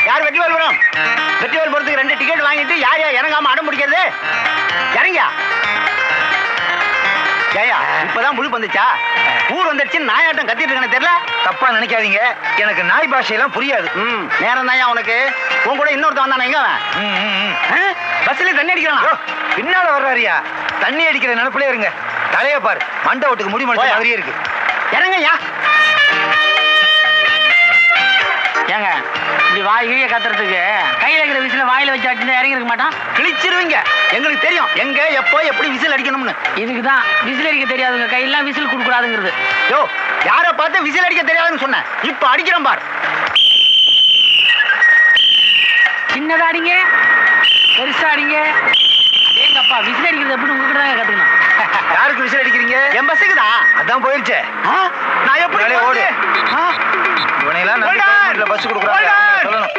யார் வெற்றிவேல் வரும்? வெற்றிவேல் போறதுக்கு 2 டிக்கெட் வாங்கிட்டு யார் இறங்காம அடம் பிடிக்கிறது? இறங்கியா ஜெயா? இப்பதான் முழு வந்துச்சா? ஊர் வந்துடுச்சு நாயாட்டம் கத்திட்டு இருக்கேன்னு தெரியல. தப்பா நினைக்காதீங்க, எனக்கு நாய் பாஷையெல்லாம் புரியாது. நேரம் தாயா உனக்கு. உன் கூட இன்னொருத்த வந்தானே, எங்க அவன்? பஸ்ல தண்ணி அடிக்கிறான். பின்னால வர்றாரியா? தண்ணி அடிக்கிற நினைப்புல இருங்க. தலைய பாரு, மண்டை ஓட்டுக்கு முடி மண்டை மாதிரியே இருக்கு. இறங்கய்யா. ஏங்க இப்படி வாய் கீழே கத்துறதுக்கு கையில இருக்கிற விசில வாயில வச்சு அடிச்சு இறங்கி இருக்க மாட்டான். கிழிச்சிருவீங்க. எங்களுக்கு தெரியும் எங்க எப்போ எப்படி விசில் அடிக்கணும்னு. இதுக்குதான் விசில் அடிக்க தெரியாதுங்க, கையெல்லாம் விசில் கொடுக்கூடாதுங்கிறது. யோ, யார பார்த்து விசில் அடிக்க தெரியாதுன்னு சொன்னேன், இப்ப அடிக்கிறோம் பார். சின்னதா அடிங்க, பெருசா அடிங்க. ஏங்கப்பா, விசில் அடிக்கிறது எப்படி உங்ககிட்ட தான் கத்துக்கணும். யாருக்கு விசில் அடிக்கிறீங்க? என் பஸ்ஸுக்கு தான். அதான் போயிருச்சே. நான் எப்படி ஓடு? இவனையெல்லாம் பஸ் கொடுக்குறாங்க சொல்லணும்.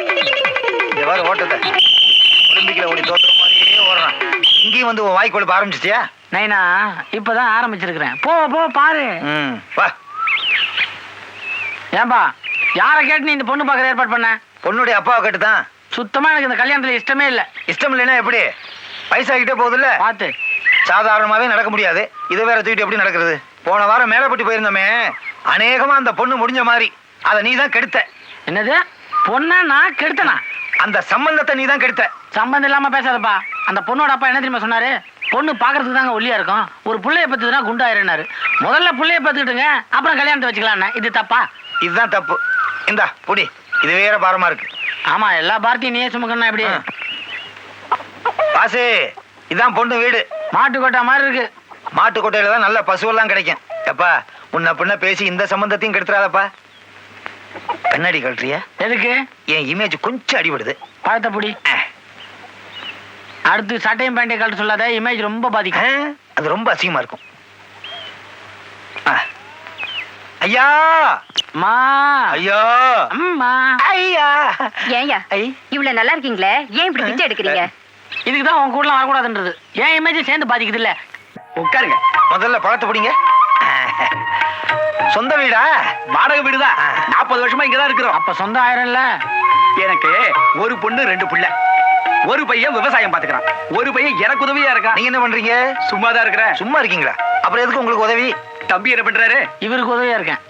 எவ்வாறு ஓட்டத்தை ஒலிம்பிக்ல ஓடி தோற்ற மாதிரியே ஓடுறான். இங்கேயும் வந்து வாய் கொழுப்ப ஆரம்பிச்சிட்டியா? நைனா இப்பதான் ஆரம்பிச்சிருக்கிறேன். போ போ பாரு. வா. ஏன்பா, யாரை கேட்டு நீ இந்த பொண்ணு பாக்குற ஏற்பாடு பண்ண? பொண்ணுடைய அப்பாவை கேட்டுதான். சுத்தமா எனக்கு இந்த கல்யாணத்துல இஷ்டமே இல்ல. இஷ்டம் இல்லைன்னா எப்படி? பைசா கிட்டே போகுது இல்ல, பாத்து. சாதாரணமாவே நடக்க முடியாது, இதை வேற தூக்கிட்டு எப்படி நடக்கிறது? போன வாரம் மேலப்பட்டி போயிருந்தோமே, அநேகமா அந்த பொண்ணு முடிஞ்ச மாதிரி. அதை நீ தான் கெடுத்த. என்னது? பொண்ணா நான் கெடுத்தனா? அந்த சம்பந்தத்தை நீ தான் கெடுத்த. சம்பந்தம் இல்லாம பேசாதப்பா. அந்த பொண்ணோட அப்பா என்ன தெரியுமா சொன்னாரு? பொண்ணு பாக்குறதுக்கு தாங்க ஒல்லியா இருக்கும், ஒரு புள்ளைய பத்துனா குண்டாயிருனாரு. முதல்ல புள்ளைய பத்துக்கிட்டுங்க, அப்புறம் கல்யாணத்தை வச்சுக்கலாம். இது தப்பா? இதுதான் தப்பு. இந்தா புடி, இது வேற பாரமா இருக்கு. ஆமா, எல்லா பாரத்தையும் நீயே சுமக்கணும். எப்படி பாசு? இதான் பொண்ணு வீடு. மாட்டுக்கோட்டை மாதிரி இருக்கு. மாட்டுக்கோட்டையில தான் நல்ல பசுவெல்லாம் கிடைக்கும். எப்பா, உன்ன பின்ன பேசி இந்த சம்பந்தத்தையும் கெடுத்துறாதப்பா. கண்ணாடி கழட்டுறியா? எதுக்கு? என் இமேஜ் கொஞ்சம் அடிபடுது. பழத்தை புடி. அடுத்து சட்டையும் பேண்டையும் கழட்ட சொல்லாத, இமேஜ் ரொம்ப பாதிக்கும். அது ரொம்ப அசிங்கமா இருக்கும். ஐயா, மா, ஐயா, அம்மா, ஐயா. ஏன்யா இவ்வளவு நல்லா இருக்கீங்களே, ஏன் இப்படி பிச்சை எடுக்கிறீங்க? இதுக்குதான் உங்க கூட வரக்கூடாதுன்றது. ஏன் இமேஜ் சேர்ந்து பாதிக்குது இல்ல. உட்காருங்க. முதல்ல பழத்தை பிடிங்க. சொந்த வீடா? வாடகை வீடுதான். 40 வருஷமா இங்கதான் இருக்கிறோம். அப்ப சொந்த ஆயிரம் இல்ல. எனக்கு ஒரு பொண்ணு 2 பிள்ளை. ஒரு பையன் விவசாயம் பாத்துக்கிறான், ஒரு பையன் எனக்கு உதவியா இருக்கான். நீங்க என்ன பண்றீங்க? சும்மாதான் இருக்கிறேன். சும்மா இருக்கீங்களா? அப்புறம் எதுக்கு உங்களுக்கு உதவி? தம்பி என்ன பண்றாரு? இவருக்கு உதவியா இருக்கேன்.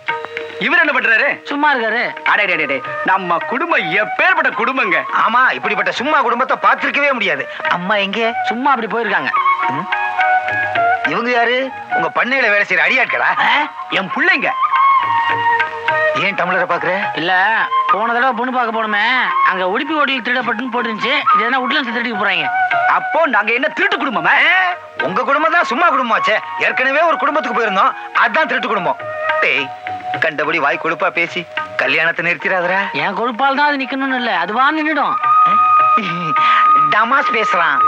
இவர் என்ன பண்றாரு? சும்மா இருக்காரு. அடே, நம்ம குடும்பம் எப்பேற்பட்ட குடும்பங்க. ஆமா, இப்படிப்பட்ட சும்மா குடும்பத்தை பார்த்திருக்கவே முடியாது. அம்மா எங்க? சும்மா அப்படி போயிருக்காங்க. இவங்க யாரு? உங்க பண்ணையில வேலை செய்யற அடியாட்களா? என் பிள்ளைங்க. ஏன் டம்ளரை பாக்குற? இல்ல, போன தடவை பொண்ணு பார்க்க போனோமே, அங்க உடுப்பி ஓட்டில் திருடப்பட்டுன்னு போட்டுருந்துச்சு. இது என்ன உட்லன்ஸ் திருடிக்கு போறாங்க? அப்போ நாங்க என்ன திருட்டு குடும்பமா? உங்க குடும்பம் தான் சும்மா குடும்பமாச்சே. ஏற்கனவே ஒரு குடும்பத்துக்கு போயிருந்தோம், அதான் திருட்டு குடும்பம். டேய், கண்டபடி வாய் கொழுப்பா பேசி கல்யாணத்தை நிறுத்திடாதரா. என் கொழுப்பால் தான் அது நிக்கணும்னு இல்ல, அதுவா நின்னுடும். டமாஸ் பேசுறான்.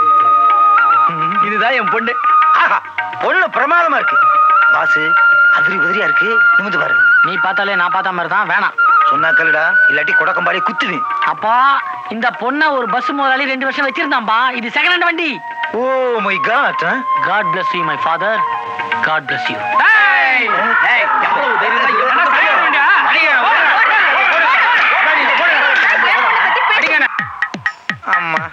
இதுதான் என் பொண்ணு. ஆஹா, பொண்ணு பிரமாதமா இருக்கு. பாசு அதிரி உதிரியா இருக்கு, நிமிந்து பாரு. நீ பார்த்தாலே நான் பார்த்த மாதிரி தான். வேணாம் சொன்னா கல்லுடா, இல்லாட்டி குடக்கம்பாடி குத்துவேன். அப்பா, இந்த பொண்ணை ஒரு பஸ் முதலாளி 2 வருஷம் வச்சிருந்தான்பா. இது செகண்ட் ஹேண்ட் வண்டி. Oh my God. God bless you my father. God bless you. ஆமா.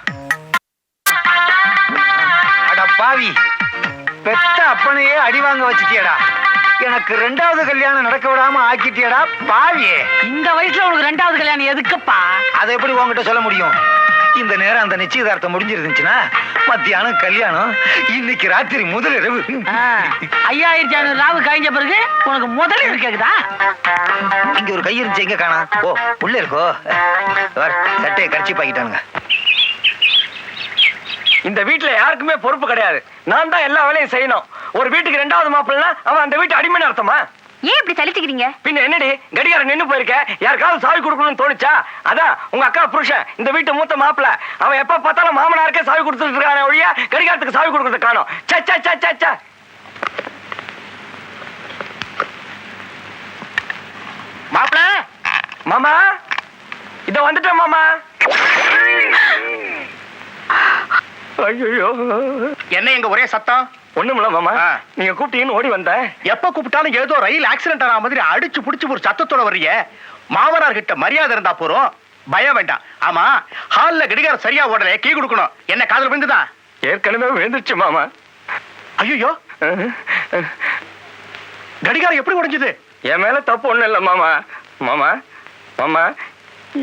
அட பாவி, பெத்த அப்பனையே அடி வாங்க வச்சுட்டியடா. எனக்கு 2வது கல்யாணம் நடக்க விடாம ஆக்கிட்டியடா பாவியே. இந்த வயசுல உனக்கு 2வது கல்யாணம் எதுக்குப்பா? அதை எப்படி உங்ககிட்ட சொல்ல முடியும்? இந்த நேரம் அந்த நிச்சயதார்த்தம் முடிஞ்சிருந்துச்சுன்னா மத்தியானம் கல்யாணம், இன்னைக்கு ராத்திரி முதல் இரவு. 5500 ராவு கழிஞ்ச பிறகு உனக்கு முதல் இரவு கேக்குதா? இங்க ஒரு கை இருந்துச்சு, எங்க காணா? ஓ, உள்ள இருக்கோ. சட்டையை கரைச்சி பாக்கிட்டானுங்க. இந்த வீட்டுல யாருக்குமே பொறுப்பு கிடையாது. நான் தான் எல்லா வேலையும் செய்யணும். ஒரு வீட்டுக்கு 2வது மாப்பிள்ளை அவன் அந்த வீட்டு அடிமைன்னு அர்த்தமா? ஏன் இப்படி சலிச்சுக்கிறீங்க? பின்ன என்னடி, கடிகாரம் நின்னு போயிருக்க, யாருக்காவது சாவி கொடுக்கணும்னு தோணுச்சா? அதான் உங்க அக்கா புருஷன், இந்த வீட்டு மூத்த மாப்பிள்ளை. அவன் எப்ப பார்த்தாலும் மாமனாருக்கே சாவி கொடுத்துட்டு இருக்கான ஒழிய கடிகாரத்துக்கு சாவி கொடுக்கறது காணோம். சச்சா மாப்பிள்ளை, மாமா இத வந்துட்டேன் மாமா. ஐயோ, என்ன எங்க ஒரே சத்தம்? ஒண்ணுமில்ல மாமா, நீங்க கூப்பிட்டீங்கன்னு ஓடி வந்தேன். எப்ப கூப்பிட்டாலும் ஏதோ ரயில் ஆக்சிடென்ட் ஆன மாதிரி அடிச்சு புடிச்சு ஒரு சத்தத்தோட வர்றீங்க. மாமனார் கிட்ட மரியாதை இருந்தா போறோம், பயம் வேண்டாம். ஆமா, ஹால்ல கடிகாரம் சரியா ஓடல, கீ கொடுக்கணும். என்ன காதல் விழுந்துதா? ஏற்கனவே விழுந்துருச்சு மாமா. ஐயோ, கடிகாரம் எப்படி உடைஞ்சது? என் மேல தப்பு ஒண்ணும் இல்ல மாமா. மாமா மாமா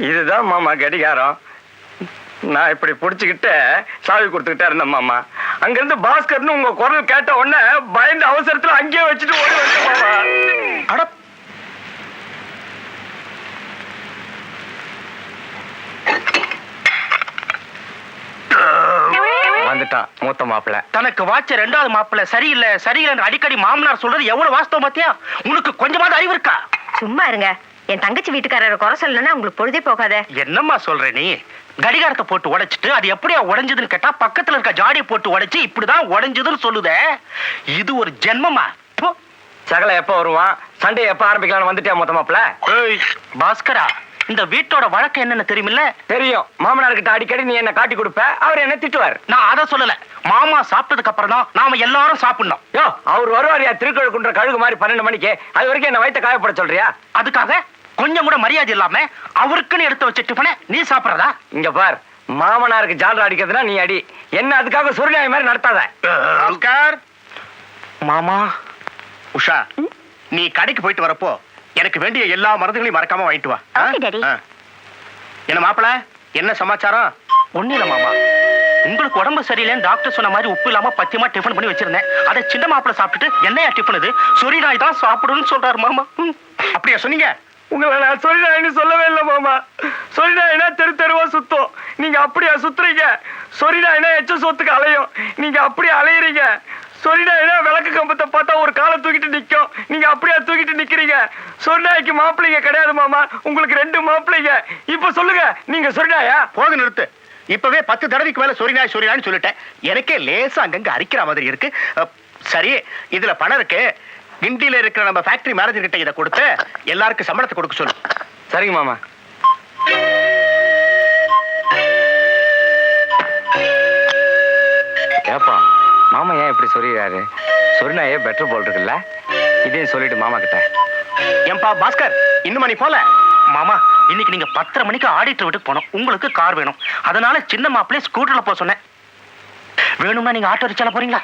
இதுதான் மாமா கடிகாரம். நான் இப்படி புடிச்சுக்கிட்டு சாவி கொடுத்துக்கிட்டே இருந்தேன் மாமா. அங்கிருந்து பாஸ்கர்னு உங்க குரல் கேட்ட உடனே பயந்து அவசரத்துல அங்கேயே வச்சுட்டு ஓடி வந்தேன் மாமா. அட, வந்துட்டான் மூத்த மாப்பிள்ள. தனக்கு வாச்ச ரெண்டாவது மாப்பிள்ள சரியில்லை சரியில்லைன்னு அடிக்கடி மாமனார் சொல்றது எவ்வளவு வாஸ்தவம் பாத்தியா? உனக்கு கொஞ்சமாவது அறிவு இருக்கா? சும்மா இருங்க. என் தங்கச்சி வீட்டுக்காரரை குறை சொல்லலன்னா உங்களுக்கு பொழுதே போகாத. என்னம்மா சொல்ற நீ? கடிகாரத்தை போட்டு உடைச்சிட்டு அது எப்படியா உடைஞ்சதுன்னு கேட்டா பக்கத்துல இருக்க ஜாடியை போட்டு உடைச்சு இப்படிதான் உடைஞ்சதுன்னு சொல்லுதே. இது ஒரு ஜென்மமா? ப்பு. சகல எப்ப வருவான், சண்டே எப்ப ஆரம்பிக்கலாம்னு வந்துட்டியா மூத்த மாப்பிள்ள? ஏய், பாஸ்கரா, இந்த வீட்டோட வழக்கம் என்னன்னு தெரியுமில்ல? தெரியும். மாமனார்கிட்ட அடிக்கடி நீ என்ன காட்டி கொடுப்ப, அவர் என்ன திட்டுவார். நான் அதை சொல்லல. மாமா சாப்பிட்டதுக்கு அப்புறம் தான் நாம எல்லாரும் சாப்பிடணும். யோ, அவர் வருவாரியா திருக்கழுக்குன்ற கழுகு மாதிரி 12 மணிக்கு? அது வரைக்கும் என்ன வயித்த காயப்பட சொல்றியா? அதுக்காக கொஞ்சம் கூட மரியாதை இல்லாம அவருக்குன்னு எடுத்து வச்ச டிஃபனை நீ சாப்பிடறதா? இங்க பார், மாமனாருக்கு ஜால்ரா அடிக்கிறதுனா நீ அடி, என்ன அதுக்காக சொரிநாய் மாதிரி நடத்தாத. பாஸ்கர், மாமா, உஷா, நீ கடைக்கு போயிட்டு வரப்போ எனக்கு வேண்டிய எல்லா மருந்துகளையும் மறக்காம வாங்கிட்டு வா. Okay, Daddy. என்ன மாப்பிள, என்ன சமாச்சாரம்? ஒண்ணு இல்ல மாமா, உங்களுக்கு உடம்பு சரியில்லைன்னு டாக்டர் சொன்ன மாதிரி உப்பு இல்லாம பத்தியமா டிஃபன் பண்ணி வச்சிருந்தேன். அதை சின்ன மாப்பிள சாப்பிட்டுட்டு என்னையா டிஃபன் இது, சொரி நாய் தான் சாப்பிடுன்னு சொல்றாரு மாமா. அப்படியா சொன்னீங்க? உங்களை நான் சொரிநாயின்னு சொல்லவே இல்லை மாமா. சொரிநாயினா தெரு தெருவா சுத்தம், நீங்க அப்படியா சுத்துறீங்க? சொரிநாயினா எச்ச சொத்துக்கு அலையும், நீங்க அப்படியே அலையிறீங்க. சொரிநாயினா விளக்கு கம்பத்தை பார்த்தா ஒரு காலை தூக்கிட்டு நிக்கும், நீங்க அப்படியே தூக்கிட்டு நிக்கிறீங்க. சொரிநாய்க்கு மாப்பிள்ளைங்க கிடையாது மாமா, உங்களுக்கு 2 மாப்பிள்ளைங்க. இப்ப சொல்லுங்க, நீங்க சொரிநாயா? போது நிறுத்து. இப்பவே 10 தடவைக்கு மேல சொரிநாய் சொரிநாய்னு சொல்லிட்டேன். எனக்கே லேசா அங்கங்க அரிக்கிற மாதிரி இருக்கு. சரி, இதுல பணம் இருக்கு. கிண்டியில இருக்கிற நம்ம ஃபேக்டரி மேனேஜர் கிட்ட இதை கொடுத்து எல்லாருக்கும் சம்பளத்தை கொடுக்க சொல்லு. சரிங்க மாமா. ஏப்பா, மாமா ஏன் இப்படி சொல்லிடுறாரு? சொரிநாயே பெட்டர் போல் இருக்குல்ல, இதையும் சொல்லிட்டு மாமா கிட்ட. ஏன்பா பாஸ்கர், இன்னும் நீ போல? மாமா, இன்னைக்கு நீங்க 10:30 மணிக்கு ஆடிட்டர் வீட்டுக்கு போனோம். உங்களுக்கு கார் வேணும், அதனால சின்ன மாப்பிள்ளைய ஸ்கூட்டர்ல போக சொன்னேன். வேணும்னா நீங்க ஆட்டோ ரிக்ஷால போறீங்களா?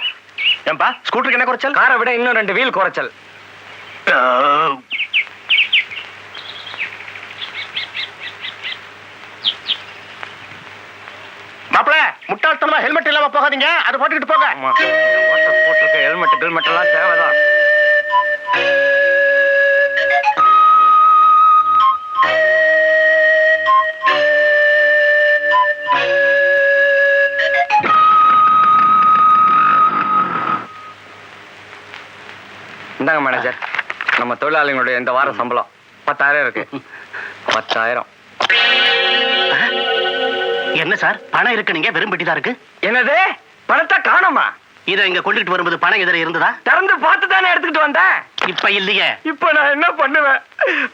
ஏன்பா, ஸ்கூட்டருக்கு என்ன குறைச்சல்? காரை விட இன்னும் 2 வீல் குறைச்சல். மாப்பிள்ள, முட்டாள்தனமா ஹெல்மெட் இல்லாம போகாதீங்க, அதை போட்டுக்கிட்டு போங்க. ஆமா, போட்டிருக்க ஹெல்மெட் எல்லாம் தேவைதான். இந்தாங்க மேனேஜர், நம்ம தொழிலாளிகளுடைய இந்த வார சம்பளம் 10,000 இருக்கு. 10,000. என்ன சார், பணம் இருக்கு, நீங்க வெறும் பெட்டி தான் இருக்கு. என்னது, பணத்தை காணுமா? இதை இங்க கொண்டுட்டு வரும்போது பணம் எதிர இருந்ததா? திறந்து பார்த்து தானே எடுத்துக்கிட்டு வந்தேன். இப்ப இல்லையே. இப்ப நான் என்ன பண்ணுவேன்?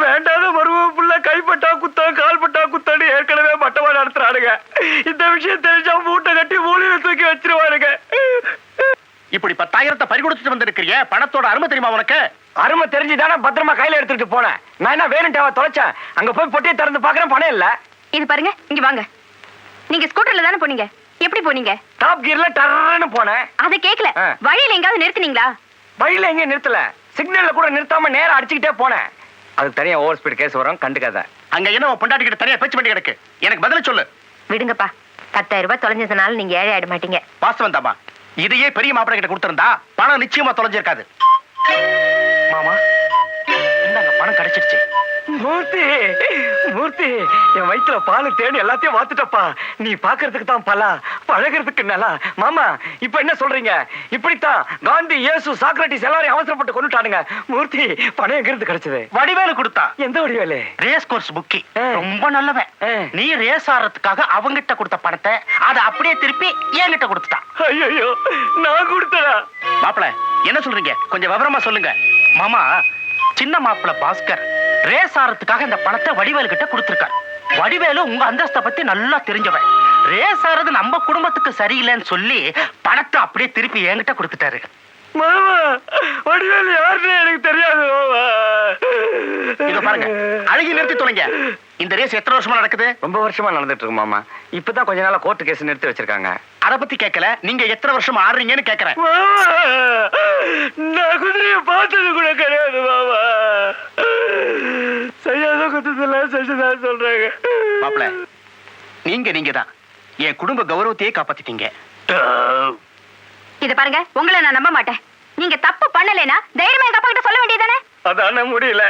வேண்டாத மருமக புள்ள கைப்பட்டா குத்தா கால்பட்டா குத்தான்னு ஏற்கனவே மட்டமா நடத்துறானுங்க. இந்த விஷயம் தெரிஞ்சா மூட்டை கட்டி மூலையில தூக்கி வச்சிருவானுங்க. இப்படி 10,000 பறி கொடுத்துட்டு வந்திருக்கிறிய, பணத்தோட அருமை தெரியுமா உனக்கு? அருமை தெரிஞ்சுதானே பத்திரமா கையில எடுத்துட்டு போனேன். நான் என்ன வேணும்ட்டாவா தொலைச்சேன்? அங்க போய் பொட்டியை திறந்து பாக்குறேன், பணம் இல்ல. இது பாருங்க, இங்க வாங்க. நீங்க ஸ்கூட்டர்ல தானே போனீங்க, எப்படி போனீங்க? டாப் கியர்ல டர்ன்னு போனேன். அதை கேக்கல. வழியில எங்காவது நிறுத்துனீங்களா? வழியில எங்க நிறுத்தல, சிக்னல்ல கூட நிறுத்தாம நேரா அடிச்சுக்கிட்டே போனேன். அதுக்கு தனியா ஓவர் ஸ்பீட் கேஸ் வரும், கண்டுக்காத. அங்க என்ன உன் பொண்டாட்டி கிட்ட தனியா பேச்சு பண்ணி கிடக்கு, எனக்கு பதில சொல்லு. விடுங்கப்பா, 10,000 ரூபாய் தொலைஞ்சதுனால நீங்க ஏழை ஆயிட மாட்டீங்க. வாஸ்தவம் தாமா, இதையே பெரிய மாப்பிள்ளை கிட்ட கொடுத்திருந்தா பணம் நிச்சயமா தொலைஞ்சிருக்காது. மாமா, இந்தாங்க பணம் கிடைச்சிருச்சு. மூர்த்தி, மூர்த்தி, என் வயிற்றுல பால் தேடி எல்லாத்தையும் வாத்துட்டப்பா. நீ பாக்குறதுக்கு தான் பலா, பழகிறதுக்கு நல்லா. மாமா, இப்ப என்ன சொல்றீங்க? இப்படித்தான் காந்தி, இயேசு, சாக்ரட்டிஸ் எல்லாரையும் அவசரப்பட்டு கொண்டுட்டானுங்க. மூர்த்தி, பணம் எங்க இருந்து கிடைச்சது? வடிவேலு கொடுத்தா. எந்த வடிவேலு? ரேஸ் கோர்ஸ் புக்கி, ரொம்ப நல்லவன். நீ ரேஸ் ஆடுறதுக்காக அவங்கிட்ட கொடுத்த பணத்தை அதை அப்படியே திருப்பி என்கிட்ட கொடுத்துட்டான். ஐயோ, நான் கொடுத்தா? மாப்பிள்ள, என்ன சொல்றீங்க? கொஞ்சம் விவரமா சொல்லுங்க. மாமா, சின்ன மாப்பிள்ள பாஸ்கர் ரேஸ் ஆறதுக்காக இந்த பணத்தை வடிவேலு கிட்ட கொடுத்திருக்கார். வடிவேலு உங்க அந்தஸ்தை பத்தி நல்லா தெரிஞ்சவன். ரேஸ் ஆறது நம்ம குடும்பத்துக்கு சரியில்லைன்னு சொல்லி பணத்தை அப்படியே திருப்பி என்கிட்ட கொடுத்துட்டாரு. மாமா வடிவேலு யாருன்னு எனக்கு தெரியாது மாமா. இத பாருங்க, அழுகி நிறுத்தி தொலைங்க. இந்த ரேஸ் எத்தனை வருஷமா நடக்குது? ரொம்ப வருஷமா நடந்துட்டு இருக்கு மாமா. இப்பதான் கொஞ்ச நாளா கோர்ட்டு கேஸ் நிறுத்தி வச்சிருக்காங்க. அத பத்தி கேட்கல, நீங்க எத்தனை வருஷமா ஆடுறீங்கன்னு கேக்குறேன். நான் குதிரைய பார்த்தது கூட கிடையாது மாமா. செய்யாத குத்தத்துல செஞ்சுதான் சொல்றாங்க. மாப்பிள, நீங்க தான் என் குடும்ப கௌரவத்தையே காப்பாத்திட்டீங்க. இத பாருங்க, உங்களை நான் நம்ப மாட்டேன். நீங்க தப்பு பண்ணலைன்னா தைரியமா எங்க அப்பா கிட்ட சொல்ல வேண்டியதானே? அதான முடியல.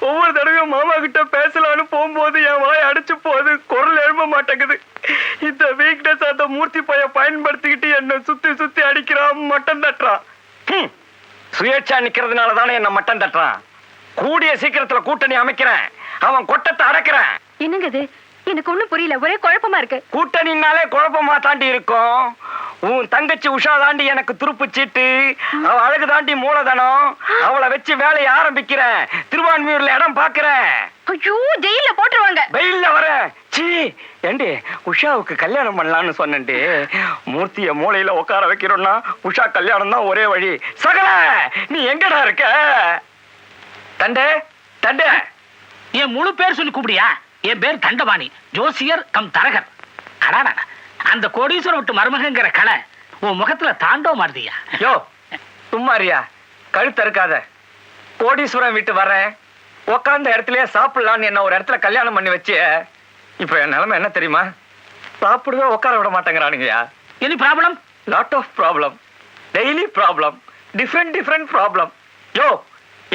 ஒவ்வொரு தடவையும் மாமா கிட்ட பேசலான்னு போகும்போது என் வாய் அடிச்சு போகுது, குரல் எழும்ப மாட்டேங்குது. இந்த வீக்னஸ் அந்த மூர்த்தி பைய பயன்படுத்திக்கிட்டு என்ன சுத்தி சுத்தி அடிக்கிறான், மட்டம் தட்டுறான். சுயேட்சா நிக்கிறதுனால தானே என்ன மட்டம் தட்டுறான். கூடிய சீக்கிரத்துல கூட்டணி அமைக்கிறேன், அவன் கொட்டத்தை அடக்கிறேன். என்னங்க இது? எனக்கு ஒண்ணும் புரியல, ஒரே குழப்பமா இருக்கு. கூட்டணினாலே குழப்பமா தாண்டி இருக்கும். உன் தங்கச்சி உஷா தாண்டி எனக்கு துருப்பு சீட்டு, அவ அழகு தாண்டி மூலதனம். அவளை வச்சு வேலையை ஆரம்பிக்கிறேன், திருவான்மியூர்ல இடம் பாக்குறேன். ஐயோ, ஜெயில போட்டுருவாங்க. வெயில்ல வர சீ ஏண்டி, உஷாவுக்கு கல்யாணம் பண்ணலான்னு சொன்னேன்டி. மூர்த்திய மூளையில உட்கார வைக்கிறோம்னா உஷா கல்யாணம் தான் ஒரே வழி. சகல, நீ எங்கடா இருக்க? தண்டே தண்டே. என் முழு பேர் சொல்லி கூப்பிடியா? என் பேர் தண்டபாணி, ஜோசியர் கம் தரகர். அடாடா, அந்த கோடீஸ்வரம் விட்டு மருமகங்கிற கலை உன் முகத்துல தாண்டவ மாறுதியா? யோ சும்மாரியா, கழுத்து இருக்காத. கோடீஸ்வரம் வீட்டு வரேன், உக்காந்த இடத்துலயே சாப்பிடலான்னு என்ன ஒரு இடத்துல கல்யாணம் பண்ணி வச்சு, இப்ப என் நிலைமை என்ன தெரியுமா? சாப்பிடவே உட்கார விட மாட்டேங்கிறானுங்கயா. Any problem? Lot of problem, daily problem, different problem. யோ,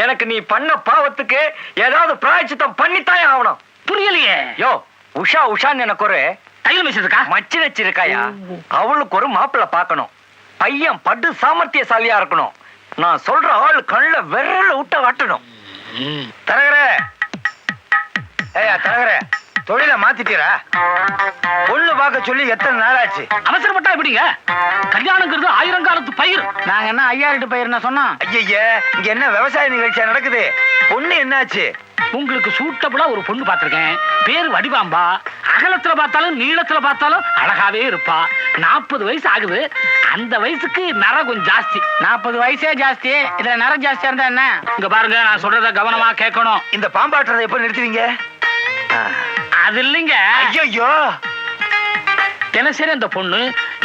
எனக்கு நீ பண்ண பாவத்துக்கு ஏதாவது பிராயச்சித்தம் பண்ணித்தாயே ஆகணும். புரியலையே. யோ, உஷான்னு எனக்கு ஒரு தையல் மிஷின் இருக்கா? மச்சி வச்சிருக்காயா? அவளுக்கு ஒரு மாப்பிள்ளை பார்க்கணும். பையன் படு சாமர்த்தியசாலியா இருக்கணும். நான் சொல்ற ஆள் கண்ணுல விரல விட்ட காட்டணும். தரகரே, ஏயா தரகரே, தொழில மாத்திட்டீரா? பொண்ணு பார்க்க சொல்லி எத்தனை நாள் ஆச்சு? அவசரப்பட்டா எப்படிங்க? கல்யாணங்கிறது 1000 காலத்து பயிர். நாங்க என்ன 5000 பயிர் சொன்னோம்? ஐய, இங்க என்ன விவசாய நிகழ்ச்சியா நடக்குது? பொண்ணு என்னாச்சு? உங்களுக்கு சூட்டபிளா ஒரு பொண்ணு பார்த்திருக்கேன். பேர் வடிவாம்பா. அகலத்துல பார்த்தாலும் நீளத்துல பார்த்தாலும் அழகாவே இருப்பா. 40 வயசு ஆகுது. அந்த வயசுக்கு நர கொஞ்சம் ஜாஸ்தி. 40 வயசே ஜாஸ்தி, இதுல நர ஜாஸ்தியா இருந்தா என்ன? இங்க பாருங்க, நான் சொல்றத கவனமா கேட்கணும். இந்த பாம்பாட்டுறதை எப்ப நிறுத்துவீங்க? அது இல்லைங்க. ஐயோ, தினசரி அந்த பொண்ணு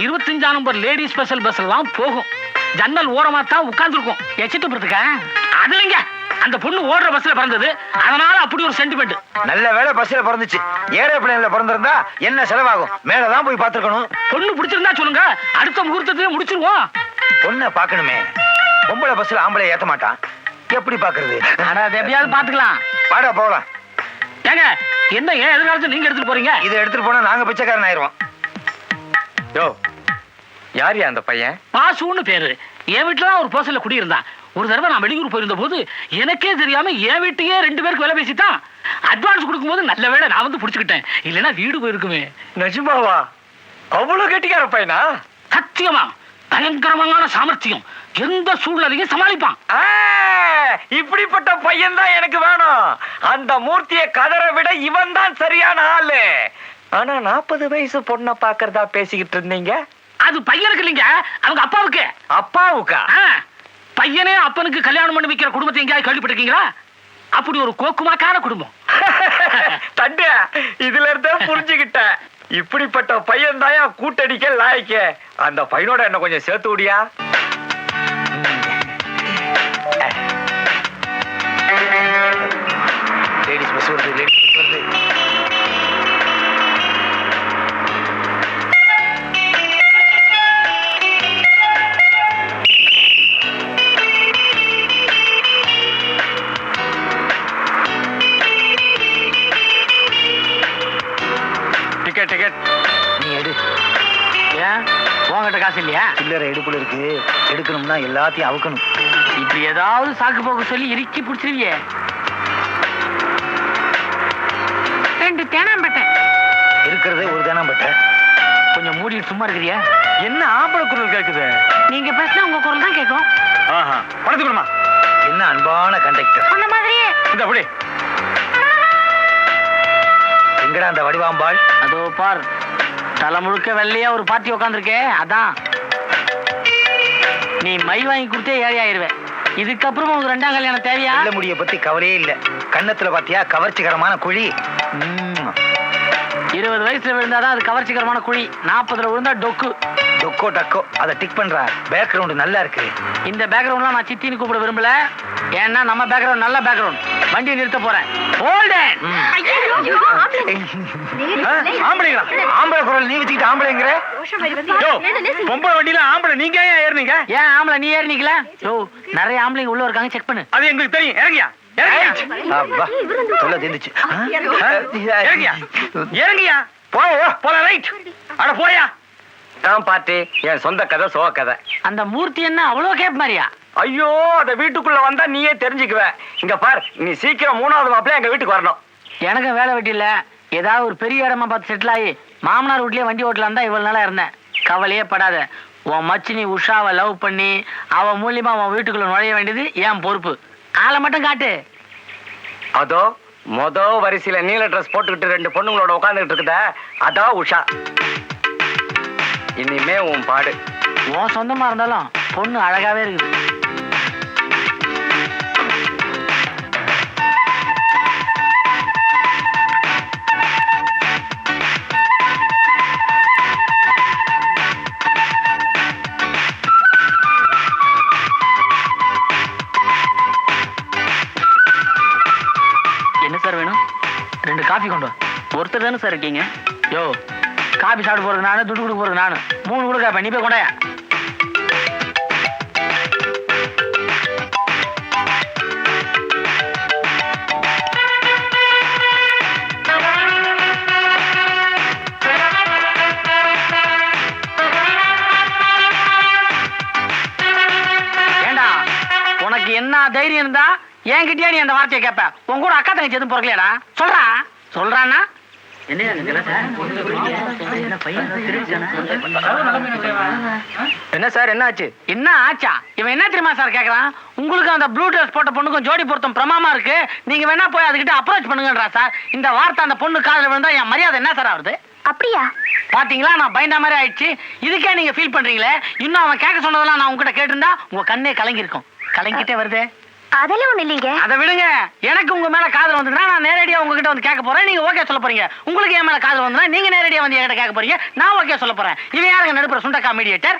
25ஆம் நம்பர் லேடி ஸ்பெஷல் பஸ்ல தான் போகும். ஜன்னல் ஓரமா தான் உட்கார்ந்துருக்கும். எச்சிட்டு போறதுக்க அது இல்லைங்க. அந்த பொண்ணு ஓடுற பஸ்ல பிறந்தது, அதனால அப்படி ஒரு சென்டிமெண்ட். நல்ல வேளை பஸ்ல பிறந்துச்சு. ஏரோப்ளேன்ல பிறந்திருந்தா என்ன செலவாகும்? மேலதான் போய் பாத்துருக்கணும். பொண்ணு பிடிச்சிருந்தா சொல்லுங்க, அடுத்த முகூர்த்தத்திலே முடிச்சிருவோம். பொண்ணை பாக்கணுமே. பொம்பளை பஸ்ல ஆம்பளை ஏத்த மாட்டான், எப்படி பாக்குறது? எப்படியாவது பாத்துக்கலாம். பாடா போகலாம். ஏங்க, என்ன ஏன் எதிர்காலத்துல நீங்க எடுத்துட்டு போறீங்க? இதை எடுத்துட்டு போனா நாங்க பிச்சைக்காரன் ஆயிருவோம். யோ, யாரியா அந்த பையன்? பாசுன்னு பேரு. என் வீட்டுலதான் ஒரு பர்சன்ல குடியிருந்தான். ஒரு தடவை நான் வெளியூர் போயிருந்த போது எனக்கே தெரியாம என் வீட்டையே 2 பேருக்கு வேலை பேசிட்டான். அட்வான்ஸ் கொடுக்கும்போது நல்ல வேளை நான் வந்து புடிச்சுக்கிட்டேன், இல்லைன்னா வீடு போயிருக்குமே. நிஜமாவா? அவ்வளவு கெட்டிக்கார பையனா? சத்தியமா பயங்கரமான சாமர்த்தியம், எந்த சூழ்நிலையும் சமாளிப்பான். இப்படிப்பட்ட பையன் தான் எனக்கு வேணும். அந்த மூர்த்தியை கதற விட இவன் தான் சரியான ஆளு. ஆனா 40 வயசு பொண்ணை பாக்குறதா பேசிக்கிட்டு இருந்தீங்க. அது பையனுக்கு இல்லைங்க, அவங்க அப்பாவுக்கு. அப்பாவுக்கா? பையனே அப்பனுக்கு கல்யாணம் பண்ணி வைக்கிற குடும்பத்தை எங்கேயாவது கேள்விப்பட்டிருக்கீங்களா? அப்படி ஒரு கோக்குமாக்கான குடும்பம். தண்டு, இதுல இருந்தே புரிஞ்சுக்கிட்டேன். இப்படிப்பட்ட பையன் தான் கூட்டடிக்க லாய்க்க. அந்த பையனோட என்ன கொஞ்சம் சேர்த்து விடியா? லேடிஸ் பஸ் வருது, லேடிஸ் பஸ் வருது. டிக்கெட் நீ எடு. ஏன் உங்ககிட்ட காசு இல்லையா? சில்லறை எடுப்புல இருக்கு, எடுக்கணும்னா எல்லாத்தையும் அவுக்கணும். இப்படி ஏதாவது சாக்கு போக்கு சொல்லி இறுக்கி பிடிச்சிருவியே. 2 தேனாம்பட்டை இருக்கிறதே ஒரு தேனாம்பட்டை. கொஞ்சம் மூடி சும்மா இருக்கிறியா? என்ன ஆம்பளை குரல் கேக்குது? நீங்க பேசினா உங்க குரல் தான் கேட்கும். பணத்துக்குமா? என்ன அன்பான கண்டக்டர். சொன்ன மாதிரியே. இந்த அப்படி எங்கடா அந்த வடிவாம்பாள்? அதோ பார், தலை முழுக்க வெள்ளையா ஒரு பாட்டி உட்காந்துருக்கே, அதான். நீ மை வாங்கி கொடுத்தே ஏழை ஆயிருவேன். இதுக்கப்புறம் உனக்கு 2ஆம் கல்யாணம் தேவையா? வெள்ள முடிய பத்தி கவலையே இல்ல. கன்னத்துல பாத்தியா கவர்ச்சிகரமான குழி. 20 வயசுல விழுந்தாதான் அது கவர்ச்சிகரமான குழி. 40ல விழுந்தா டொக்கு. டொக்கோ டக்கோ அதை டிக் பண்றா. பேக்ரவுண்ட் நல்லா இருக்கு. இந்த பேக்ரவுண்ட்லாம் நான் சித்தின்னு கூப்பிட விரும்பல. ஏன்னா நம்ம பேக்ரவுண்ட் நல்ல பேக்ரவுண்ட். வண்டியை நிறுத்த போறேன். ஆம்பளைங்களா? ஆம்பளை குரல் நீ வச்சுக்கிட்டு ஆம்பளைங்கிற? பொம்பளை வண்டியில ஆம்பளை நீங்க ஏன் ஏறினீங்க? ஏன் ஆம்பளை நீ ஏறினீங்களா? யோ நிறைய ஆம்பளைங்க உள்ள இருக்காங்க, செக் பண்ணு. அது எங்களுக்கு தெரியும். இறங்கியா இறங்கியா போல ரைட். அட போயா. நான் பாட்டு என் சொந்த கதை சோக கதை. அந்த மூர்த்தி என்ன அவ்வளோ கேப் மாதிரியா? ஐயோ அத வீட்டுக்குள்ள வந்தா நீயே தெரிஞ்சுக்குவ. இங்க பார், நீ சீக்கிரம் 3வது மாப்பிள்ளை எங்க வீட்டுக்கு வரணும். எனக்கு வேலை வெட்டி இல்ல. ஏதாவது ஒரு பெரிய இடமா பார்த்து செட்டில் ஆகி மாமனார் வீட்லயே வண்டி ஓட்டலாம் தான் இவ்வளவு நாளா இருந்தேன். கவலையே படாத. உன் மச்சினி உஷாவை லவ் பண்ணி அவ மூலியமா உன் வீட்டுக்குள்ள நுழைய வேண்டியது என் பொறுப்பு. ஆளை மட்டும் காட்டு. அதோ வரிசையில நீல ட்ரெஸ் போட்டுக்கிட்டு 2 பொண்ணுங்களோட உட்காந்துக்கிட்டு இருக்குத, அதான் உஷா. இனிமே உன் பாடு. உன் சொந்தமா இருந்தாலும் பொண்ணு அழகாவே இருக்குது. என்ன சார் வேணும்? 2 காஃபி கொண்டு வா. ஒருத்தர் தானே சார் இருக்கீங்க? யோ காபி சாப்பிட போறது நானு, துட்டு கொடுக்க போறது நானு. 3 கொடுக்க நீ போய் கொண்டாயா. ஏண்டா உனக்கு என்ன தைரியம் இருந்தா என்கிட்டயே நீ அந்த வார்த்தையை கேட்ப. உன் கூட அக்கா தங்கச்சி எதுவும் பிறக்கலையாடா? சொல்றான்னா என்ன சார் என்ன ஆச்சு? என்ன ஆச்சா? இவன் என்ன தெரியுமா சார் கேக்குறான்? உங்களுக்கு அந்த ப்ளூ ட்ரெஸ் போட்ட பொண்ணுக்கும் ஜோடி பொருத்தம் பிரமாமா இருக்கு, நீங்க வேணா போய் அதுகிட்ட அப்ரோச் பண்ணுங்கன்றா சார். இந்த வார்த்தை அந்த பொண்ணு காதுல விழுந்தா என் மரியாதை என்ன சார் ஆகுது? அப்படியா? பாத்தீங்களா, நான் பயந்த மாதிரி ஆயிடுச்சு. இதுக்கே நீங்க ஃபீல் பண்றீங்களே. இன்னும் அவன் கேட்க சொன்னதெல்லாம் நான் உங்ககிட்ட கேட்டிருந்தா உங்க கண்ணே கலங்கி இருக்கும். கலங்கிட்டே வருது. அதெல்லாம் ஒண்ணு இல்லைங்க. அதை விடுங்க. எனக்கு உங்க மேல காதல் வந்துதுன்னா நான் நேரடியா உங்ககிட்ட வந்து கேட்க போறேன். நீங்க ஓகே சொல்ல போறீங்க. உங்களுக்கு என் மேல காதல் வந்துனா நீங்க நேரடியா வந்து என்கிட்ட கேட்க போறீங்க. நான் ஓகே சொல்ல போறேன். இவன் யாருங்க நடுப்புற சுண்டக்கா மீடியேட்டர்?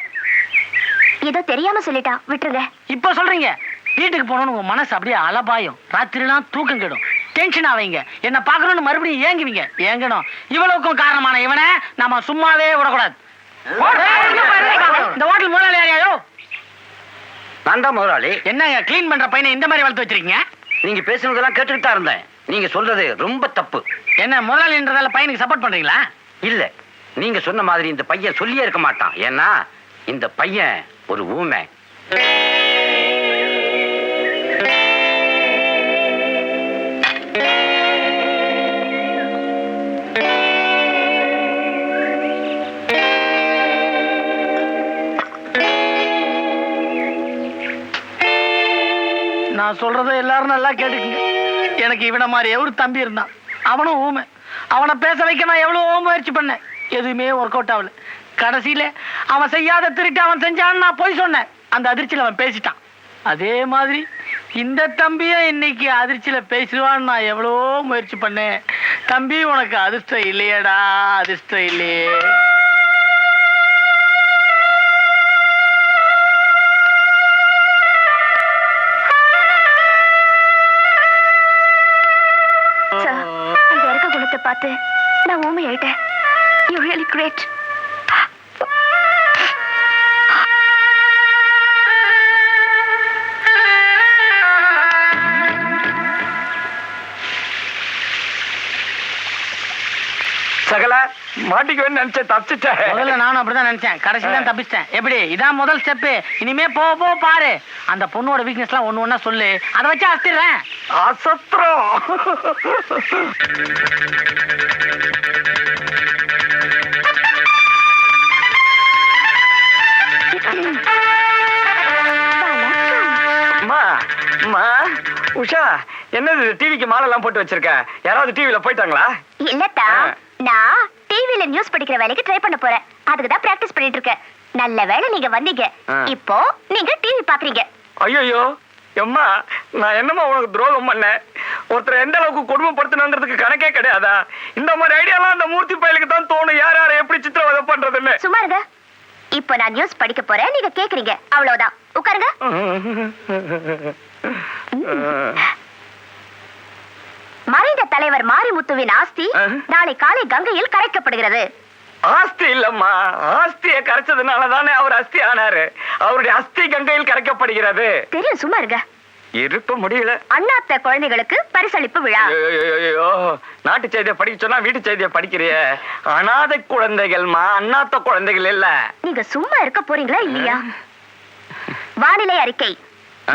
ஏதோ தெரியாம சொல்லிட்டான், விட்டுருங்க. இப்ப சொல்றீங்க. வீட்டுக்கு போனோன்னு உங்க மனசு அப்படியே அலபாயம். ராத்திரிலாம் தூக்கம் கெடும். டென்ஷன் ஆவீங்க. என்ன பாக்கணும்னு மறுபடியும் ஏங்குவீங்க. ஏங்கணும். இவ்வளவுக்கும் காரணமான இவனை நாம சும்மாவே விடக்கூடாது. இந்த ஹோட்டல் முதலாளி யாரையாயோ? நான் தான் முதலாளி. என்னங்க கிளீன் பண்ற பையனை இந்த மாதிரி வளர்த்து வச்சிருக்கீங்க? நீங்க பேசுனதெல்லாம் கேட்டுக்கிட்டு தான் இருந்தேன். நீங்க சொல்றது ரொம்ப தப்பு. என்ன முதலாளின்றதால பையனுக்கு சப்போர்ட் பண்றீங்களா? இல்ல, நீங்க சொன்ன மாதிரி இந்த பையன் சொல்லியே இருக்க மாட்டான். ஏன்னா இந்த பையன் ஒரு ஊமை. நான் சொல்றதை எல்லாரும் நல்லா கேட்டுக்கங்க. எனக்கு இவனை மாதிரி ஒரு தம்பி இருந்தான். அவனும் ஊமை. அவனை பேச வைக்க நான் எவ்வளவோ முயற்சி பண்ணேன். எதுவுமே ஒர்க் அவுட் ஆகல. கடைசியில அவன் செய்யாத திருட்டு அவன் செஞ்சான்னு நான் போய் சொன்னேன். அந்த அதிர்ச்சியில அவன் பேசிட்டான். அதே மாதிரி இந்த தம்பிய இன்னைக்கு அதிர்ச்சியில பேசுவான்னு நான் எவ்வளவோ முயற்சி பண்ணேன். தம்பி உனக்கு அதிர்ஷ்டம் இல்லையடா, அதிர்ஷ்டம் இல்லையே. பார்த்து நான் ஊமை ஆயிட்டேன். You really great. சகல மாட்டிக்குவேன்னு நினைச்சேன், தப்பிச்சிட்டேன். முதல்ல நானும் அப்படிதான் நினைச்சேன். கடைசியில தான் தப்பிச்சிட்டேன். எப்படி? இதான் முதல் ஸ்டெப். இனிமே போக பாரு. அந்த பொண்ணோட வீக்னஸ் எல்லாம் ஒண்ணு ஒண்ணா சொல்லு. அதை வச்சு அசத்திடுறேன். அசத்திரம். உஷா, என்னது டிவிக்கு மாலை எல்லாம் போட்டு வச்சிருக்க? யாராவது டிவில போயிட்டாங்களா? இல்லத்தா, நான் டிவில நியூஸ் படிக்கிற வேலைக்கு ட்ரை பண்ண போறேன். அதுக்கு தான் பிராக்டிஸ் பண்ணிட்டு இருக்கேன். நல்ல வேளை நீங்க வந்தீங்க. ஆ. இப்போ நீங்க டிவி பாக்குறீங்க. ஐயோ எம்மா, நான் என்னம்மா உனக்கு துரோகம் பண்ணேன்? ஒருத்தர் எந்த அளவுக்கு கொடுமைப்படுத்தணுங்கிறதுக்கு கணக்கே கிடையாதா? இந்த மாதிரி ஐடியாலாம் அந்த மூர்த்தி பயலுக்கு தான் தோணும், யார் யாரை எப்படி சித்திரவதை பண்றதுன்னு. சும்மா இருங்க. இப்போ நான் நியூஸ் படிக்க போறேன், நீங்க கேக்குறீங்க, அவ்வளவுதான். உட்காருங்க. மறைந்த தலைவர் மாரிமுத்துவின் ஆஸ்தி நாளை காலை கங்கையில் கரைக்கப்படுகிறது. ஆஸ்தி இல்லம்மா, ஆஸ்தியை கரைச்சதுனால தானே அவர் அஸ்தி ஆனாரு. அவருடைய அஸ்தி கங்கையில் கரைக்கப்படுகிறது. தெரியும், சும்மா இருங்க. இருக்க முடியல. அண்ணாத்த குழந்தைகளுக்கு பரிசளிப்பு விழா. ஐயோ, நாட்டு செய்தியை படிக்க சொன்னா வீட்டு செய்தியை படிக்கிறிய. அனாதை குழந்தைகள்மா, அண்ணாத்த குழந்தைகள் இல்ல. நீங்க சும்மா இருக்க போறீங்களா இல்லையா? வானிலை அறிக்கை.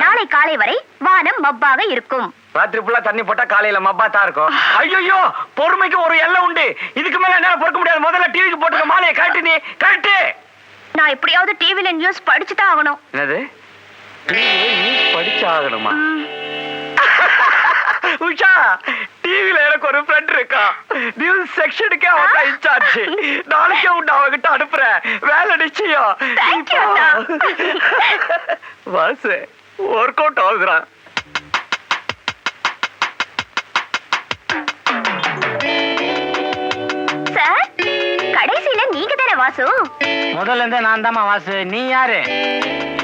நாளை காலை வரை வானம் மப்பாக இருக்கும். ராத்திரி ஃபுல்லா தண்ணி போட்டா காலையில மப்பாத்தா இருக்கும். ஐயோ, பொறுமைக்கு ஒரு எல்லை உண்டு. இதுக்கு மேல என்னால பொறுக்க முடியாது. முதல்ல டிவிக்கு போட்டுக்க மாலையை கழட்டு. நீ கழட்டு. நான் எப்படியாவது டிவில நியூஸ் படிச்சுதான் ஆகணும். என்னது? நியூஸ் படிச்சாகணுமா? உஷா, டிவில எனக்கு ஒரு ஃப்ரெண்ட் இருக்கா. நியூஸ் செக்ஷனுக்கே அவன் தான் இன்சார்ஜ். நாளைக்கே உண்டு அவகிட்ட அனுப்புறேன். வேலை நிச்சயம். Thank you, அண்ணா. வாசு ஒர்க் அவுட் ஆகுறான். சார், கடைசியில நீங்க தானே வாசு? முதல்ல இருந்தே நான் தாம்மா வாசு. நீ யாரு?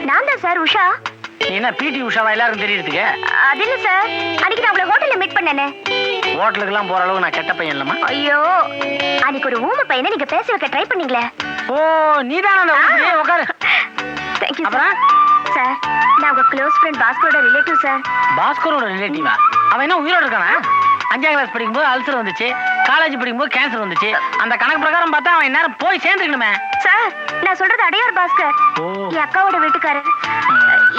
நான் தான் சார், உஷா. நீ என்ன பிடி உஷாவா எல்லாரும் தெரியறதுக்கு? அது இல்ல சார், அன்னைக்கு நான் உங்களை ஹோட்டல்ல மீட் பண்ணனே. ஹோட்டலுக்குலாம் போற அளவுக்கு நான் கெட்ட பையன் இல்லம்மா. ஐயோ, அன்னைக்கு ஒரு ஊமை பையனை நீங்க பேச வைக்க ட்ரை பண்ணீங்களே. ஓ, நீதான அந்த ஊமையே? உட்காரு. தேங்க்யூ அப்புறம்? சார். நான் உங்க க்ளோஸ் ஃப்ரெண்ட் பாஸ்கரோட ரிலேட்டிவ் சார். பாஸ்கரோட ரிலேட்டிவா? அவன் என்ன உயிரோட இருக்கானா? 5ஆம் கிளாஸ் படிக்கும்போது அல்சர் வந்துச்சு, காலேஜ் படிக்கும்போது கேன்சர் வந்துச்சு. அந்த கணக்கு பிரகாரம் பார்த்தா அவன் நேரம் போய் சேர்ந்துருக்கணுமே. சார், நான் சொல்றது அடையார் பாஸ்கர், ஓ. என் அக்காவோட வீட்டுக்காரர்.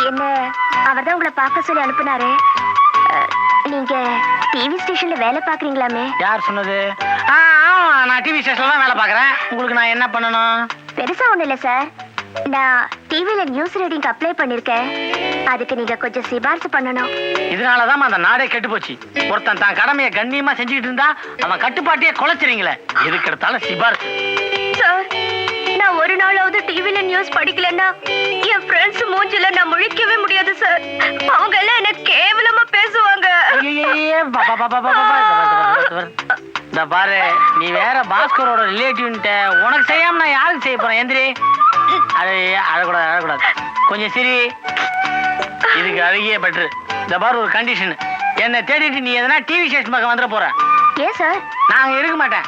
என்ன அவர்தான் உங்களை பார்க்க சொல்லி அனுப்புனாரு. நீங்க டிவி ஸ்டேஷன்ல வேலை பாக்குறீங்களாமே? யார் சொன்னது? ஆமா, நான் டிவி ஸ்டேஷன்ல தான் வேலை பார்க்கறேன். உங்களுக்கு நான் என்ன பண்ணணும்? பெருசா ஒண்ணு இல்ல சார். நான் டிவில நியூஸ் ரீடிங் அப்ளை பண்ணிருக்கேன். அதுக்கு நீங்க கொஞ்சம் சிபாரிசு பண்ணணும். இதனாலதான் அந்த நாடே கெட்டு போச்சு. ஒருத்தன் தான் கடமையை கண்ணியமா செஞ்சுக்கிட்டு இருந்தா அவன் கட்டுப்பாட்டையே குலைச்சிறீங்களே. எதுக்கு எடுத்தாலும் சிபாரிசு. சார், நான் ஒரு நாளாவது டிவில நியூஸ் படிக்கலன்னா என் ஃப்ரெண்ட்ஸ் மூஞ்சில நான் முழிக்கவே முடியாது சார். அவங்க எல்லாம் என்ன கேவலமா பேசுவாங்க. ஐயையே, இந்த பாரு, நீ வேற பாஸ்கரோட ரிலேட்டிவ்ன்ட்ட உனக்கு செய்யாம நான் யாருக்கு செய்ய போறேன்? எந்திரி. அழக்கூடாது, அழக்கூடாது. கொஞ்சம் சரி, இதுக்கு அழகிய பெட்ரு. இந்த பாரு, ஒரு கண்டிஷன். என்னை தேடிட்டு நீ எதனா டிவி ஸ்டேஷன் பக்கம் வந்துட போற. ஏன் சார்? நான் இருக்க மாட்டேன்.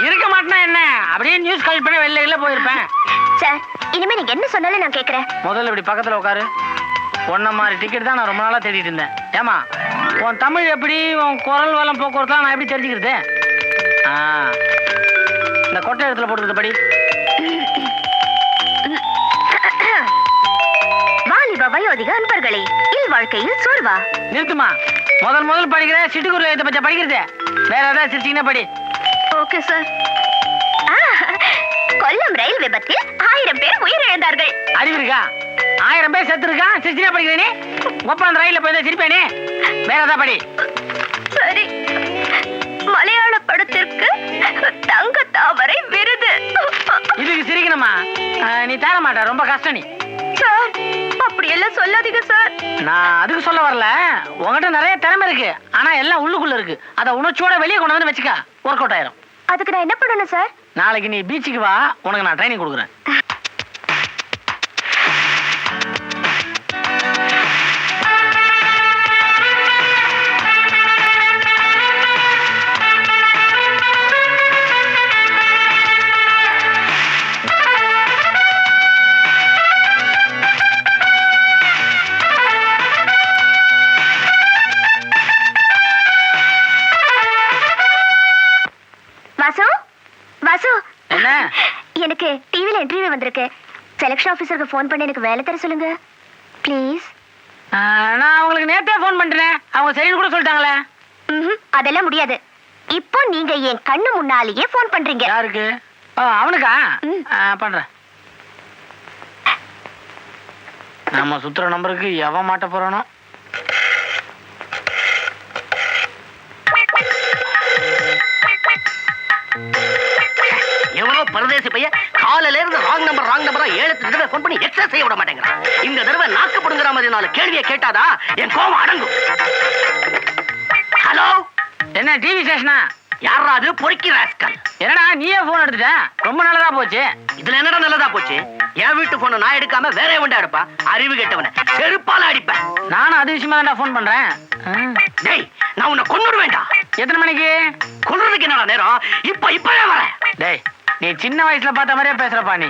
இருக்க மாட்டேன்னா என்ன? அப்படியே நியூஸ் கலெக்ட் பண்ணி வெளில போயிருப்பேன். சார், இனிமே நீங்க என்ன சொன்னாலும் நான் கேக்குறேன். முதல்ல இப்படி பக்கத்துல உட்காரு. ஒன்ன மாதிரி டிக்கெட் தான் நான் ரொம்ப நாளா தேடிட்டு இருந்தேன். ஏமா, உன் தமிழ் எப்படி, உன் குரல் வளம் போக்குவரத்து நான் எப்படி தெரிஞ்சுக்கிறது? இந்த கொட்டை இடத்துல போட்டுக்கிறது படி. வாலிப வயோதிக அன்பர்களே, இல் வாழ்க்கையில் சோர்வா. நிறுத்துமா. முதல் படிக்கிற சிட்டுக்குருல இதை பற்றி படிக்கிறது. வேற ஏதாவது சிரிச்சிங்கன்னா படி. Okay sir. கொல்லம் ரயில் விபத்தில் 1000 பேர் உயிரிழந்தார்கள். அறிவு இருக்கா? 1000 பேர் செத்து இருக்கா? சிரிச்சினா படிக்கிற நீ? ஒப்ப அந்த ரயில்ல போய் சிரிப்பேனே. வேற ஏதாவது படி. சரி. மலையாள படத்திற்கு தங்க தாமரை விருது. இதுக்கு சிரிக்கணுமா? நீ தர மாட்ட, ரொம்ப கஷ்டம். நீ சார், அப்படி எல்லாம் சொல்லாதீங்க சார். நான் அதுக்கு சொல்ல வரல. உங்ககிட்ட நிறைய திறமை இருக்கு, ஆனா எல்லாம் உள்ளுக்குள்ள இருக்கு. அதை உணர்ச்சியோட வெளியே கொண்டு வந்து வச்சுக்க, ஒர்க் அவுட் ஆயிரும். அதுக்கு நான் என்ன பண்ணணும் சார்? நாளைக்கு நீ பீச்சுக்கு வா, உனக்கு நான் ட்ரைனிங் கொடுக்குறேன். என்ன? எனக்கு டிவில இன்டர்வியூ வந்திருக்கு. செலக்ஷன் ஆபீசருக்கு ஃபோன் பண்ணி எனக்கு வேலை தர சொல்லுங்க ப்ளீஸ். நான் உங்களுக்கு நேத்தே ஃபோன் பண்ணிட்டேன். அவங்க சரின்னு கூட சொல்லிட்டாங்களே. அதெல்லாம் முடியாது. இப்போ நீங்க என் கண்ணு முன்னாலேயே ஃபோன் பண்றீங்க. யாருக்கு? அவனுக்கா? பண்றேன். நம்ம சுத்துற நம்பருக்கு எவன் மாட்ட போறானோ. எவ்வளவு எவனோ பரதேசி பையன் காலையில இருந்து ராங் நம்பரா 7 தடவை ஃபோன் பண்ணி எக்ஸஸ் செய்ய விட மாட்டேங்கிறான். இந்த தடவை நாக்கப்படுங்கிற மாதிரி 4 கேள்வியை கேட்டாதான் என் கோவம் அடங்கும். ஹலோ, என்ன டிவி ஸ்டேஷனா? யாரா அது? பொறுக்கி ராஸ்கல். என்னடா நீயே போன் எடுத்துட்ட? ரொம்ப நல்லதா போச்சு. இதுல என்னடா நல்லதா போச்சு? என் வீட்டு போன நான் எடுக்காம வேற எவன்டா எடுப்பா? அறிவு கேட்டவன செருப்பால அடிப்பேன். நானும் அது விஷயமா தான் போன் பண்றேன். டேய், நான் உன்னை கொன்னுடுவேன்டா. எத்தனை மணிக்கு? கொல்றதுக்கு என்னடா நேரம்? இப்பவே வரேன். டேய், நீ சின்ன வயசுல பார்த்த மாதிரியே பேசுறப்பா நீ.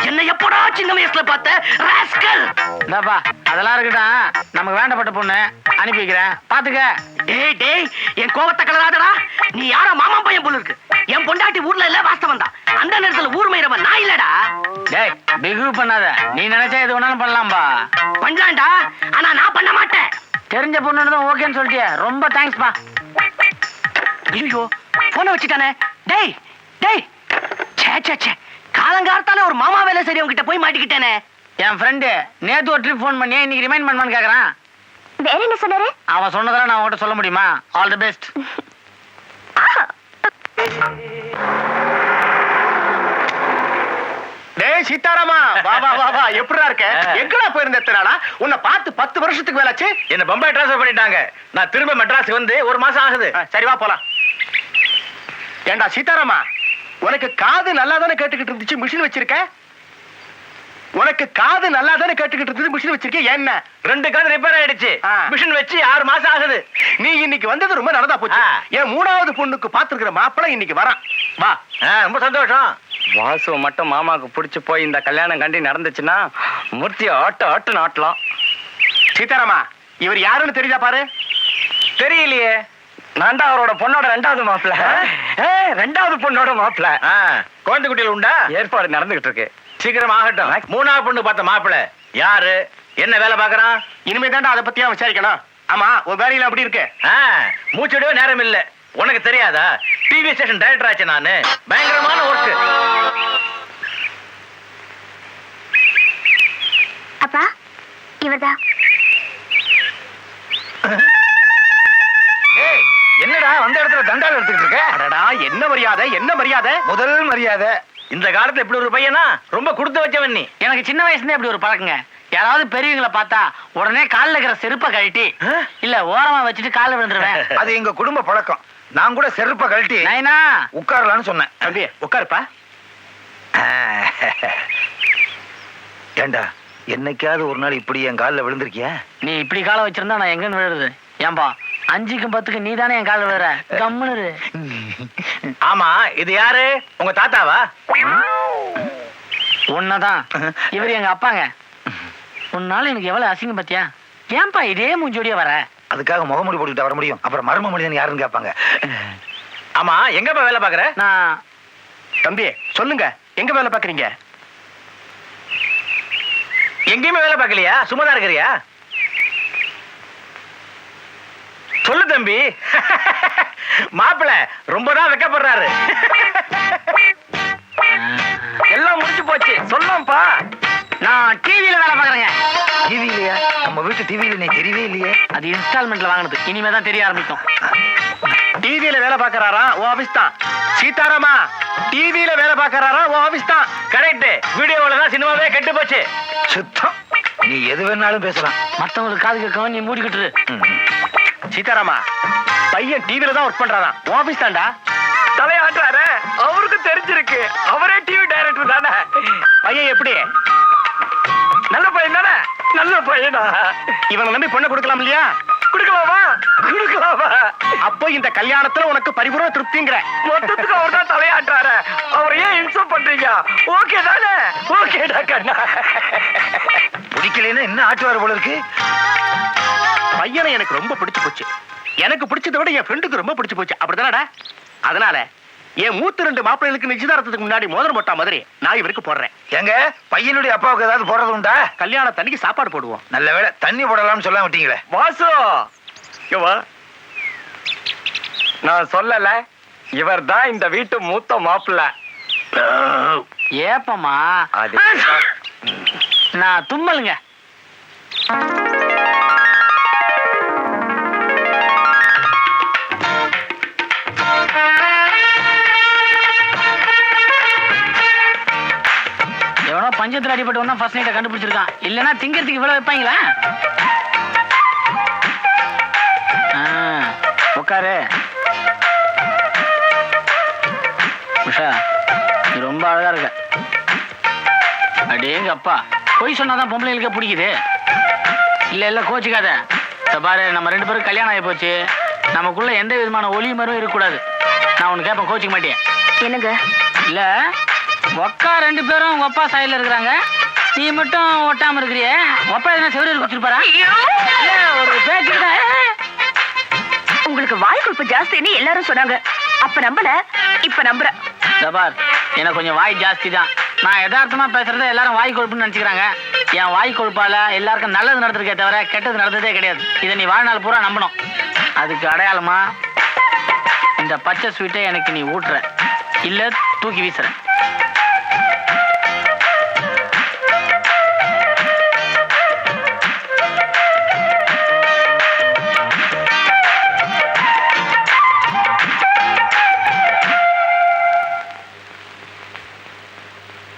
என்ன எப்படா சின்ன வயசுல பார்த்த ராஸ்கல்? இந்தாப்பா, அதெல்லாம் இருக்கட்டும். நமக்கு வேண்டப்பட்ட பொண்ணு அனுப்பி வைக்கிறேன், பாத்துக்க. டேய் டேய், என் கோவத்தை கலராதடா. நீ யாரா மாமா பையன் போல இருக்கு. என் பொண்டாட்டி ஊர்ல இல்ல, வாஸ்தவம் தான். அந்த நேரத்துல ஊர் மயிரவன் நான் இல்லடா. டேய், பிகு பண்ணாத. நீ நினைச்சா எது வேணாலும் பண்ணலாம்பா. பண்ணலாம்டா, ஆனா நான் பண்ண மாட்டேன். தெரிஞ்ச பொண்ணு தான் ஓகேன்னு சொல்லிட்டியே, ரொம்ப தேங்க்ஸ்பா. ஐயோ, போனை வச்சுட்டானே. டேய் டேய், சே காலங்காலத்தால ஒரு மாமா வேலை சரி உங்ககிட்ட போய் மாட்டிக்கிட்டேனே. என் ஃப்ரெண்டு நேத்து ஒரு ட்ரிப் ஃபோன் பண்ணி இன்னைக்கு ரிமைண்ட் பண்ணுவான்னு கேக்குறான். வேற என்ன சொன்னாரு? அவன் சொன்னதெல்லாம் நான் உங்ககிட்ட சொல்ல முடியுமா? All the best. டேய் சீதாராமா, வா எப்படிடா இருக்க? எங்கடா போயிருந்த எத்தனாடா? உன்னை பார்த்து 10 வருஷத்துக்கு மேலாச்சு. என்ன பம்பாய் டிரான்ஸ்ஃபர் பண்ணிட்டாங்க. நான் திரும்ப மெட்ராஸ் வந்து 1 மாசம் ஆகுது. சரி வா போலாம். ஏண்டா சீதாராமா, உனக்கு காது நல்லா தானே கேட்டுக்கிட்டு இருந்துச்சு, மிஷின் வச்சிருக்க? உனக்கு காது நல்லா தானே கேட்டுக்கிட்டு இருந்தது, மிஷின் வச்சிருக்க? என்ன 2 காது ரிப்பேர் ஆயிடுச்சு. மிஷின் வச்சு 6 மாசம் ஆகுது. நீ இன்னைக்கு வந்தது ரொம்ப நல்லதா போச்சு. என் 3வது பொண்ணுக்கு பாத்துக்கிற மாப்பிள்ளை இன்னைக்கு வரான். வா. ரொம்ப சந்தோஷம். வாசுவை மட்டும் மாமாவுக்கு பிடிச்சு போய் இந்த கல்யாணம் கண்டி நடந்துச்சுன்னா மூர்த்தியை ஆட்டு நாட்டலாம். சீதாராமா, இவர் யாருன்னு தெரியுதா பாரு. தெரியலையே. நான் தான் அவரோட பொண்ணோட 2வது மாப்பிள்ள. 2வது பொண்ணோட மாப்பிள்ள. குழந்தை குட்டிகள் உண்டா? ஏற்பாடு நடந்துகிட்டு இருக்கு. சீக்கிரம் ஆகட்டும். 3வது பொண்ணு பார்த்த மாப்பிள்ள யாரு, என்ன வேலை பாக்குறான்? இனிமே தாண்டா அதை பத்தியா விசாரிக்கணும். ஆமா, உன் வேலையில அப்படி இருக்கு. மூச்சுடவே நேரம் இல்ல. உனக்கு தெரியாதா? டிவி ஸ்டேஷன் டைரக்டர் ஆச்சு நானு. பயங்கரமான ஒர்க். அப்பா, இவர்தான். என்னடா வந்த இடத்துல தண்டால் எடுத்துக்கிட்டு இருக்க? அடடா, என்ன மரியாதை, என்ன மரியாதை? முதல் மரியாதை. இந்த காலத்துல இப்படி ஒரு பையனா? ரொம்ப கொடுத்து வச்சவன் நீ. எனக்கு சின்ன வயசுல இப்படி ஒரு பழக்கங்க. யாராவது பெரியவங்களை பார்த்தா உடனே காலில் இருக்கிற செருப்பை கழட்டி இல்ல ஓரமா வச்சுட்டு காலில் விழுந்துருவேன். அது எங்க குடும்ப பழக்கம். நான் கூட செருப்பை கழட்டி நைனா உட்காரலான்னு சொன்னேன். தம்பி உட்காருப்பா. ஏண்டா, என்னைக்காவது ஒரு நாள் இப்படி என் காலில் விழுந்திருக்கியா? நீ இப்படி காலை வச்சிருந்தா நான் எங்கன்னு விழுறது? ஏன்பா 5க்கும் 10க்கும் நீ தானே என் காலில் விழுற. கம்முனு. ஆமா, இது யாரு? உங்க தாத்தாவா? உன்னதான். இவர் எங்க அப்பாங்க. உன்னால எனக்கு எவ்வளவு அசிங்கம் பத்தியா? ஏன்பா இதே மூஞ்சோடியே வர? அதுக்காக முகமூடி போட்டுக்கிட்டு வர முடியும்? அப்புறம் மர்ம மனிதன் யாருன்னு கேட்பாங்க. ஆமா, எங்கப்பா வேலை பாக்குற? நான் தம்பி சொல்லுங்க, எங்க வேலை பாக்குறீங்க? எங்கேயுமே வேலை பார்க்கலையா? சும்மாதான் இருக்கிறியா? சொல்லு தம்பி. மாப்பிள்ள ரொம்பதான் வெக்கப்படுறாரு. எல்லாம் முடிச்சு போச்சு, சொல்லப்பா. நான் டிவியில வேலை பாக்குறேங்க. டிவி இல்லையா? நம்ம வீட்டு டிவியில நீ தெரியவே இல்லையே. அது இன்ஸ்டால்மெண்ட்ல வாங்கினது. இனிமே தான் தெரிய ஆரம்பிக்கும். டிவியில வேலை பாக்குறாரா? உன் ஆபீஸ் தான். சீதாராமா, டிவியில வேலை பாக்குறாரா? உன் ஆபீஸ் தான். கரெக்ட். வீடியோல தான் சினிமாவே கெட்டு போச்சு. சுத்தம். நீ எது வேணாலும் பேசலாம். மத்தவங்களுக்கு காது கேட்கவும் நீ மூடிக்கிட்டு இரு. சீதாராமா, பையன் டிவில தான் ஒர்க் பண்றான். உன் ஆபீஸ் தான்டா. தலையாட்டுறாரு. அவருக்கு தெரிஞ்சிருக்கு, அவரே டிவி டைரக்டர் தானே. பையன் எப்படி? நல்ல பையன் தானே? நல்ல பையனா? இவனை நம்பி பொண்ணை கொடுக்கலாம் இல்லையா? குடுக்கலாமா? குடுக்கலாமா? அப்போ இந்த கல்யாணத்துல உனக்கு பரிபூர்ண திருப்திங்கிற? மொத்தத்துக்கு அவர் தான் தலையாட்டுறாரு. அவர் ஏன் இன்சல்ட் பண்றீங்க? ஓகே தானே? ஓகேடா கண்ணா. பிடிக்கலைன்னா என்ன ஆட்டுவார் போல இருக்கு. பையனை எனக்கு ரொம்ப பிடிச்சு போச்சு. எனக்கு பிடிச்சதை விட என் ஃப்ரெண்டுக்கு ரொம்ப பிடிச்சு போச்சு. அப்படிதானடா? அதனால என் மூத்த 2 மாப்பிள்ளைகளுக்கு நிச்சயதார்த்தத்துக்கு முன்னாடி மோதிரம் போட்டா மாதிரி நான் இவருக்கு போடுறேன். எங்க பையனுடைய அப்பாவுக்கு ஏதாவது போடுறது உண்டா? கல்யாணத்தன்னைக்கு சாப்பாடு போடுவோம். நல்ல வேளை தண்ணி போடலாம்னு சொல்ல மாட்டீங்களே. வாசு, இங்க வா. நான் சொல்லல, இவர் தான் இந்த வீட்டு மூத்த மாப்பிள்ளை. ஏப்பமா அது நான் தும்மலுங்க. பஞ்சத்துல அடிபட்டு வந்தா ஃபர்ஸ்ட் நைட்டை கண்டுபிடிச்சிருக்கான். இல்லைன்னா திங்கிறதுக்கு இவ்வளவு வைப்பாங்களா? உட்காரு. உஷா, நீ ரொம்ப அழகா இருக்க. அடேங்க அப்பா, பொய் சொன்னாதான் பொம்பளைகளுக்கே பிடிக்குது. இல்ல கோச்சிக்காத. பாரு, நம்ம 2 பேரும் கல்யாணம் ஆகி போச்சு. நமக்குள்ள எந்த விதமான ஒளி மரம் இருக்கக்கூடாது. நான் உனக்கு கேட்பேன், கோச்சிக்க மாட்டேன். என்னங்க? இல்ல, ஒக்கா 2 பேரும் உங்க அப்பா சாயல இருக்கிறாங்க, நீ மட்டும் ஒட்டாம இருக்கிறிய. அப்பா எதனா செவரு குடிச்சிருப்பாரா? ஒரு பேச்சுக்கிட்ட உங்களுக்கு வாய் கொழுப்பு ஜாஸ்தின்னு எல்லாரும் சொன்னாங்க. அப்ப நம்பல, இப்ப நம்புறேன். பார், எனக்கு கொஞ்சம் வாய் ஜாஸ்தி தான். நான் யதார்த்தமா பேசுறத எல்லாரும் வாய் கொழுப்புன்னு நினைச்சுக்கிறாங்க. என் வாய் கொழுப்பால எல்லாருக்கும் நல்லது நடந்திருக்கே தவிர கெட்டது நடந்ததே கிடையாது. இதை நீ வாழ்நாள் பூரா நம்பணும். அதுக்கு அடையாளமா இந்த பச்சை ஸ்வீட்டை எனக்கு நீ ஊட்டுற, இல்ல தூக்கி வீசுற.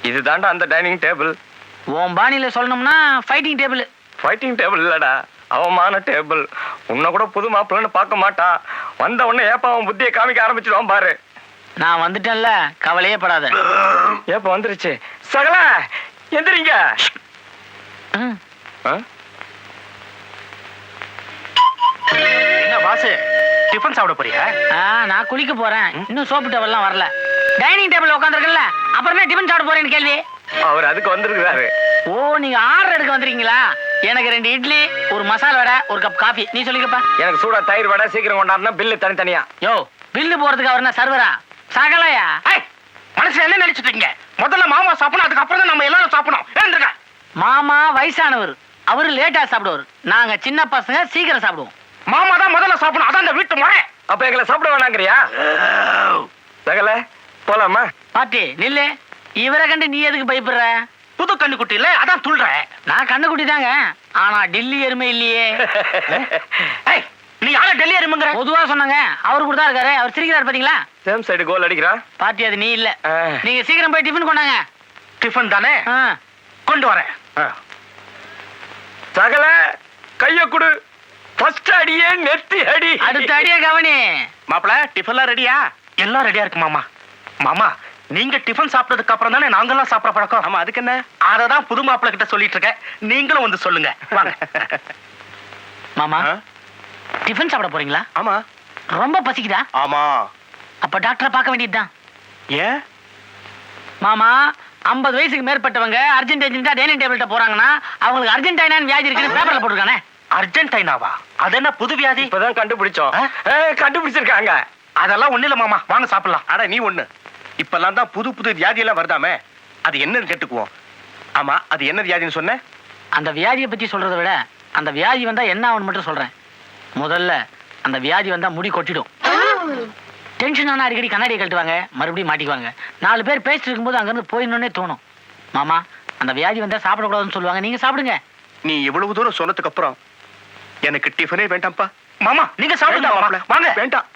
இதுதான்டா அந்த டைனிங் டேபிள். உன் பாணியில சொல்லணும்னா ஃபைட்டிங் டேபிள். ஃபைட்டிங் டேபிள் இல்லடா, அவமான டேபிள். உன்னை கூட புது மாப்பிள்ளன்னு பார்க்க மாட்டான். வந்த உடனே ஏப்பா அவன் புத்தியை காமிக்க ஆரம்பிச்சிடுவான் பாரு. நான் வந்துட்டேன்ல, கவலையே படாத. ஏப்ப வந்துருச்சு. சகல எந்திரிங்க. என்ன பாஸ், டிஃபன் சாப்பிட போறியா? நான் குளிக்க போறேன். இன்னும் சோப்பு டேபிள்லாம் வரல. டைனிங் டேபிள் உட்காந்துருக்கல, அப்புறமே டிஃபன் சாப்பிட போறேன்னு கேள்வி. அவர் அதுக்கு வந்திருக்கிறாரு. ஓ, நீங்க ஆர்டர் எடுக்க வந்திருக்கீங்களா? எனக்கு 2 இட்லி, ஒரு மசாலா வடை, ஒரு கப் காஃபி. நீ சொல்லிக்கப்பா. எனக்கு சூடா தயிர் வடை சீக்கிரம் கொண்டாடுனா பில்லு தனித்தனியா. யோ, பில்லு போறதுக்கு அவர் என்ன சர்வரா? சகலையா? மனசுல என்ன நினைச்சிட்டு இருக்கீங்க? முதல்ல மாமா சாப்பிடணும், அதுக்கப்புறம் தான் நம்ம எல்லாரும் சாப்பிடணும். எழுந்துருங்க. மாமா வயசானவர், அவரு லேட்டா சாப்பிடுவார். நாங்க சின்ன பசங்க சீக்கிரம் சாப்பிடுவோம். மாமா தான் முதல்ல சாப்பிடணும், அதான் இந்த வீட்டு முறை. அப்ப எங்களை சாப்பிட வேணாங்கிறியா? சகல போலாமா? பாட்டி நில்லு. இவரை கண்டு நீ எதுக்கு பயப்படுற? புது கண்ணுக்குட்டி இல்ல, அதான் துள்றேன். நான் கண்ணுக்குட்டி தாங்க, ஆனா டெல்லி எருமை இல்லையே. நீ யார டெல்லி எருமைங்கிற? பொதுவா சொன்னாங்க. அவரு கூட தான் இருக்காரு. அவர் சிரிக்கிறாரு பாத்தீங்களா? சேம் சைடு கோல் அடிக்கிறான். பாட்டி, அது நீ இல்ல. நீங்க சீக்கிரம் போய் டிஃபன் கொண்டாங்க. டிஃபன் தானே, கொண்டு வரேன். சகல கைய குடு. ஃபர்ஸ்ட் அடியே நெத்தி அடி. அடுத்த அடியே கவனி. மாப்பிள, டிஃபன்லாம் ரெடியா? எல்லாம் ரெடியா இருக்கு மாமா. மாமா, நீங்க டிஃபன் சாப்பிட்டதுக்கு அப்புறம் தானே நாங்கெல்லாம் சாப்பிட பழக்கம். ஆமா, அதுக்கு என்ன? அததான் புது மாப்பிள கிட்ட சொல்லிட்டு இருக்கேன். நீங்களும் வந்து சொல்லுங்க. வாங்க. மாமா, டிஃபன் சாப்பிட போறீங்களா? ஆமா. ரொம்ப பசிக்குதா? ஆமா. அப்ப டாக்டரை பார்க்க வேண்டியதுதான். ஏன் மாமா, 50 வயசுக்கு மேற்பட்டவங்க அர்ஜென்டினா டைனிங் டேபிள்கிட்ட போறாங்கன்னா அவங்களுக்கு அர்ஜென்டைனான்னு வியாதி இருக்குன்னு பேப்பர்ல போட்டுருக்கானே. அர்ஜென்டைனாவா? அது என்ன புது வியாதி? இப்பதான் கண்டுபிடிச்சோம். கண்டுபிடிச்சிருக்காங்க. அதெல்லாம் ஒண்ணு இல்ல மாமா, வாங்க சாப்பிடலாம். அட நீ ஒண்ணு, இப்பெல்லாம் தான் புது புது வியாதி எல்லாம் வருதாமே, அது என்னன்னு கேட்டுக்குவோம். ஆமா, அது என்ன வியாதின்னு சொன்ன? அந்த வியாதியை பத்தி சொல்றதை விட அந்த வியாதி வந்தா என்ன ஆகும்னு மட்டும் சொல்றேன். முதல்ல அந்த வியாதி வந்தா முடி கொட்டிடும். டென்ஷன் ஆனா அடிக்கடி கண்ணாடியை கழட்டுவாங்க, மறுபடியும் மாட்டிக்குவாங்க. 4 பேர் பேசிட்டு இருக்கும்போது அங்கிருந்து போயிடணும்னே தோணும். மாமா, அந்த வியாதி வந்தா சாப்பிடக்கூடாதுன்னு சொல்லுவாங்க. நீங்க சாப்பிடுங்க. நீ இவ்வளவு தூரம் சொன்னதுக்கு அப்புறம் எனக்கு டிஃபனே வேண்டாம்ப்பா. மாமா, நீங்க சாப்பிடுங்க. மாமா, வாங்க. வேண்டாம்.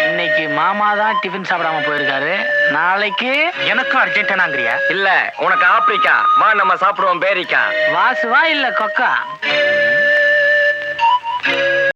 இன்னைக்கு மாமா தான் டிஃபன் சாப்பிடாம போயிருக்காரு. நாளைக்கு எனக்கும் அர்ஜென்டினாங்கிறியா? இல்ல, உனக்கு ஆப்பிரிக்கா. வா நம்ம சாப்பிடுவோம் பேரிக்கா. வாசுவா இல்ல கொக்கா?